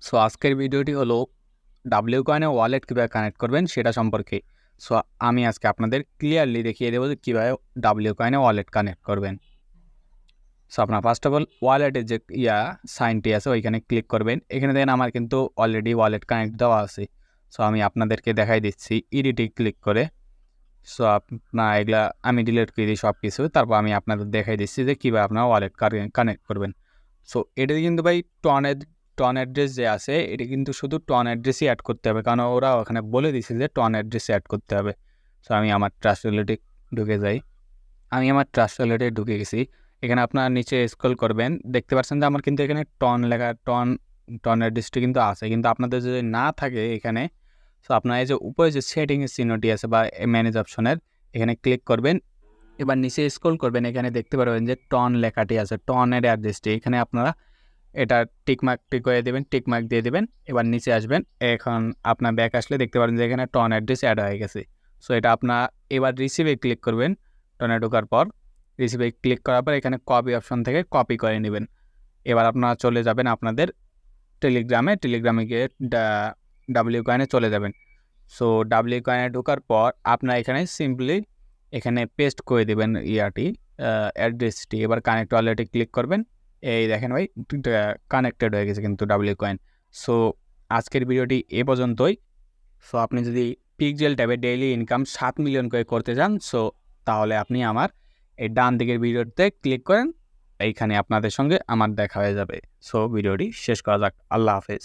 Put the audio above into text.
So আজকের ভিডিওটি হলো ডাব্লিউ কয়েনে ওয়ালেট কীভাবে কানেক্ট করবেন সেটা সম্পর্কে। সো আমি আজকে আপনাদের ক্লিয়ারলি দেখিয়ে দেবো যে কীভাবে ডাব্লিউ কয়েনে ওয়ালেট কানেক্ট করবেন। সো আপনার ফার্স্ট অফ অল ওয়ালেটের যে সাইনটি আছে ওইখানে ক্লিক করবেন। এখানে দেখেন আমার কিন্তু অলরেডি ওয়ালেট কানেক্ট দেওয়া আছে। সো আমি আপনাদেরকে দেখাই দিচ্ছি ইডিটে ক্লিক করে। সো আপনার এগুলা আমি ডিলিট করে দিই সব কিছু, তারপর আমি আপনাদের দেখাই দিচ্ছি যে কীভাবে আপনার ওয়ালেট কানেক্ট করবেন। সো এটাতে কিন্তু ভাই টন অ্যাড্রেস যে আছে এটা কিন্তু শুধু টন অ্যাড্রেসই অ্যাড করতে হবে, কারণ ওরা ওখানে বলে দিচ্ছে যে টন অ্যাড্রেসে অ্যাড করতে হবে। সো আমি আমার ট্রাস্ট ওয়ালেটে ঢুকে যাই। আমি আমার ট্রাস্ট ওয়ালেটে ঢুকে গেছি। এখানে আপনার নিচে স্ক্রল করবেন, দেখতে পাচ্ছেন যে আমার কিন্তু এখানে টন লেখা টন অ্যাড্রেসটি কিন্তু আছে, কিন্তু আপনাদের যদি না থাকে এখানে, সো আপনার এই যে উপরে যে সেটিংয়ের চিহ্নটি আছে বা ম্যানেজ অপশনের এখানে ক্লিক করবেন। এবার নিচে স্ক্রল করবেন, এখানে দেখতে পারবেন যে টন লেখাটি আছে, টনের অ্যাড্রেসটি। এখানে আপনারা এটা টিকমার্কটি করে দেবেন, টিকমার্ক দিয়ে দেবেন। এবার নিচে আসবেন, এখন আপনার ব্যাক আসলে দেখতে পারেন যে এখানে টন অ্যাড্রেস অ্যাড হয়ে গেছে। সো এটা আপনার এবার রিসিভে ক্লিক করবেন। টনে ঢোকার পর রিসিভে ক্লিক করার পর এখানে কপি অপশন থেকে কপি করে নেবেন। এবার আপনারা চলে যাবেন আপনাদের টেলিগ্রামে গিয়ে ডাব্লিউ কয়েনে চলে যাবেন। সো ডাব্লিউ কয়েনে ঢোকার পর আপনার এখানে সিম্পলি এখানে পেস্ট করে দেবেন অ্যাড্রেসটি। এবার কানেক্ট ওয়ালেটে ক্লিক করবেন। এই দেখেন ভাই কানেক্টেড হয়ে গেছে কিন্তু ডাব্লিউ কয়েন। সো আজকের ভিডিওটি এ পর্যন্তই। সো আপনি যদি পিক্সেল ট্যাবে ডেইলি ইনকাম 7 মিলিয়ন করে করতে চান, সো তাহলে আপনি আমার এই ডান দিকের ভিডিওতে ক্লিক করেন, এইখানে আপনাদের সঙ্গে আমার দেখা হয়ে যাবে। সো ভিডিওটি শেষ করা যাক। আল্লাহ হাফেজ।